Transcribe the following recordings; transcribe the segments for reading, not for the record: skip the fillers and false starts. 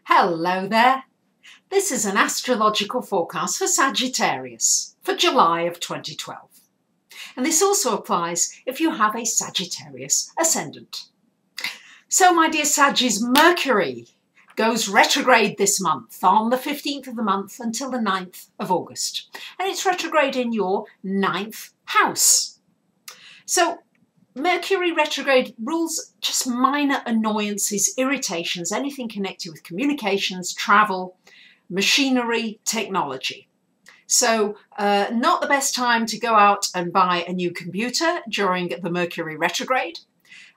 Hello there. This is an astrological forecast for Sagittarius for July of 2012. And this also applies if you have a Sagittarius ascendant. So my dear Saggies, Mercury goes retrograde this month on the 15th of the month until the 9th of August. And it's retrograde in your 9th house. So Mercury retrograde rules just minor annoyances, irritations, anything connected with communications, travel, machinery, technology. So not the best time to go out and buy a new computer during the Mercury retrograde.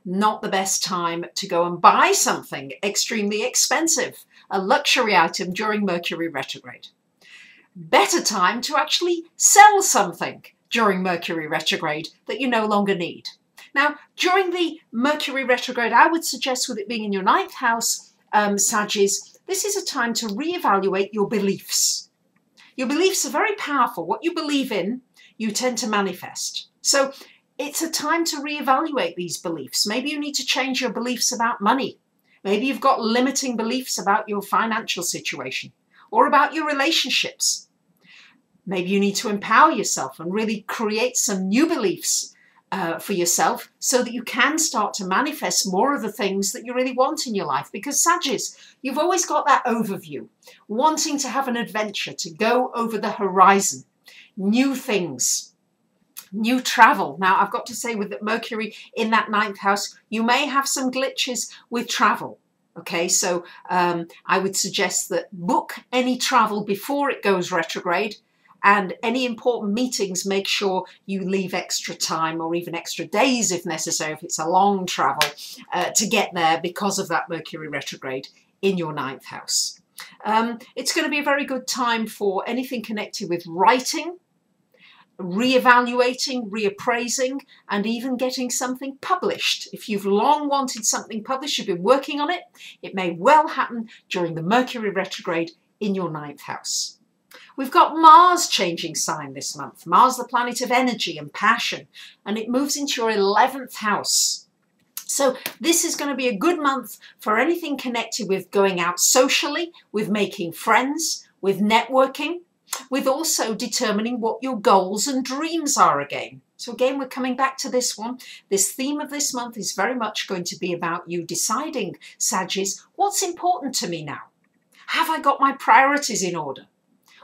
Not the best time to go and buy something extremely expensive, a luxury item during Mercury retrograde. Better time to actually sell something during Mercury retrograde that you no longer need. Now, during the Mercury retrograde, I would suggest, with it being in your 9th house, Saggies, this is a time to reevaluate your beliefs. Your beliefs are very powerful. What you believe in, you tend to manifest. So it's a time to reevaluate these beliefs. Maybe you need to change your beliefs about money. Maybe you've got limiting beliefs about your financial situation or about your relationships. Maybe you need to empower yourself and really create some new beliefs for yourself so that you can start to manifest more of the things that you really want in your life. Because Saggies, you've always got that overview, wanting to have an adventure, to go over the horizon, new things, new travel. Now, I've got to say, with Mercury in that 9th house, you may have some glitches with travel. Okay, so I would suggest that book any travel before it goes retrograde. And any important meetings, make sure you leave extra time or even extra days if necessary, if it's a long travel, to get there because of that Mercury retrograde in your 9th house. It's going to be a very good time for anything connected with writing, reevaluating, reappraising, and even getting something published. If you've long wanted something published, you've been working on it, it may well happen during the Mercury retrograde in your 9th house. We've got Mars changing sign this month. Mars, the planet of energy and passion, and it moves into your 11th house. So this is going to be a good month for anything connected with going out socially, with making friends, with networking, with also determining what your goals and dreams are again. So again, we're coming back to this one. This theme of this month is very much going to be about you deciding, Saggies, what's important to me now? Have I got my priorities in order?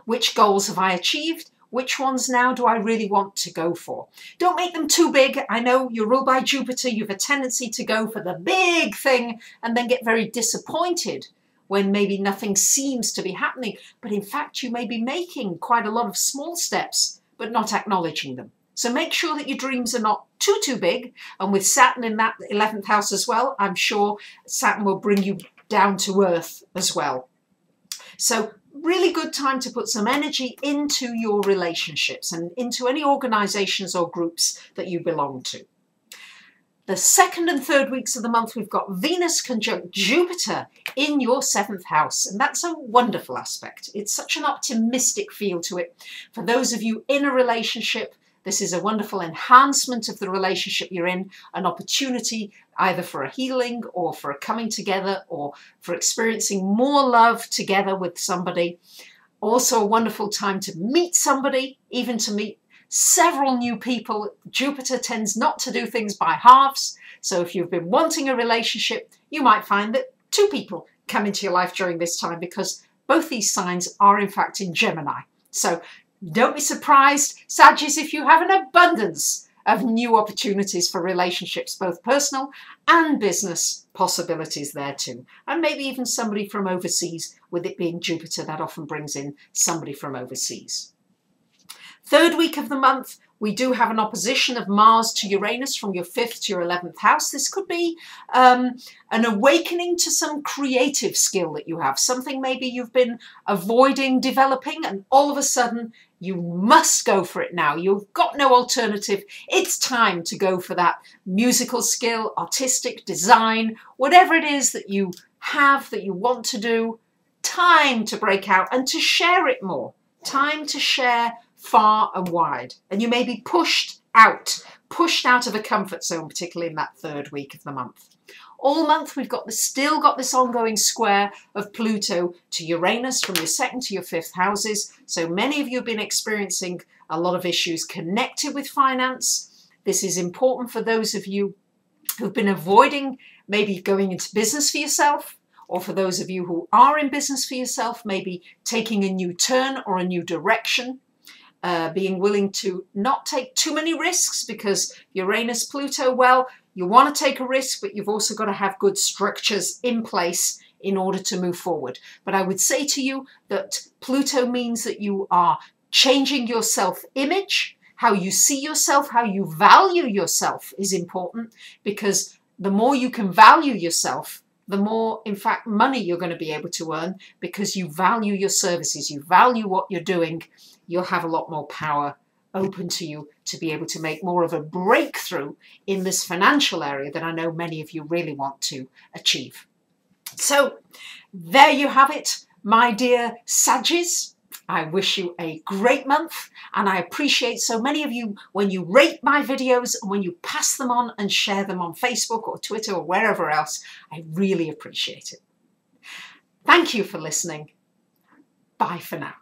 Which goals have I achieved? Which ones now do I really want to go for? Don't make them too big. I know you're ruled by Jupiter. You have a tendency to go for the big thing and then get very disappointed when maybe nothing seems to be happening. But in fact, you may be making quite a lot of small steps, but not acknowledging them. So make sure that your dreams are not too big. And with Saturn in that 11th house as well, I'm sure Saturn will bring you down to earth as well. So really good time to put some energy into your relationships and into any organizations or groups that you belong to. The 2nd and 3rd weeks of the month, we've got Venus conjunct Jupiter in your 7th house. And that's a wonderful aspect. It's such an optimistic feel to it. For those of you in a relationship, this is a wonderful enhancement of the relationship you're in, an opportunity either for a healing or for a coming together or for experiencing more love together with somebody. Also a wonderful time to meet somebody, even to meet several new people. Jupiter tends not to do things by halves. So if you've been wanting a relationship, you might find that 2 people come into your life during this time because both these signs are in fact in Gemini. So don't be surprised, Saggies, if you have an abundance of new opportunities for relationships, both personal and business possibilities there too. And maybe even somebody from overseas, with it being Jupiter, that often brings in somebody from overseas. 3rd week of the month, we do have an opposition of Mars to Uranus from your 5th to your 11th house. This could be an awakening to some creative skill that you have, something maybe you've been avoiding developing, and all of a sudden you must go for it now. You've got no alternative. It's time to go for that musical skill, artistic design, whatever it is that you have, that you want to do. Time to break out and to share it more. Time to share far and wide. And you may be pushed out, pushed out of a comfort zone, particularly in that third week of the month. All month we've still got this ongoing square of Pluto to Uranus from your 2nd to your 5th houses. So many of you have been experiencing a lot of issues connected with finance. This is important for those of you who've been avoiding maybe going into business for yourself, or for those of you who are in business for yourself, maybe taking a new turn or a new direction. Being willing to not take too many risks, because Uranus, Pluto, well, you want to take a risk, but you've also got to have good structures in place in order to move forward. But I would say to you that Pluto means that you are changing your self-image. How you see yourself, how you value yourself is important, because the more you can value yourself, the more, in fact, money you're going to be able to earn, because you value your services, you value what you're doing. You'll have a lot more power open to you to be able to make more of a breakthrough in this financial area that I know many of you really want to achieve. So there you have it, my dear Saggies. I wish you a great month, and I appreciate so many of you when you rate my videos and when you pass them on and share them on Facebook or Twitter or wherever else. I really appreciate it. Thank you for listening. Bye for now.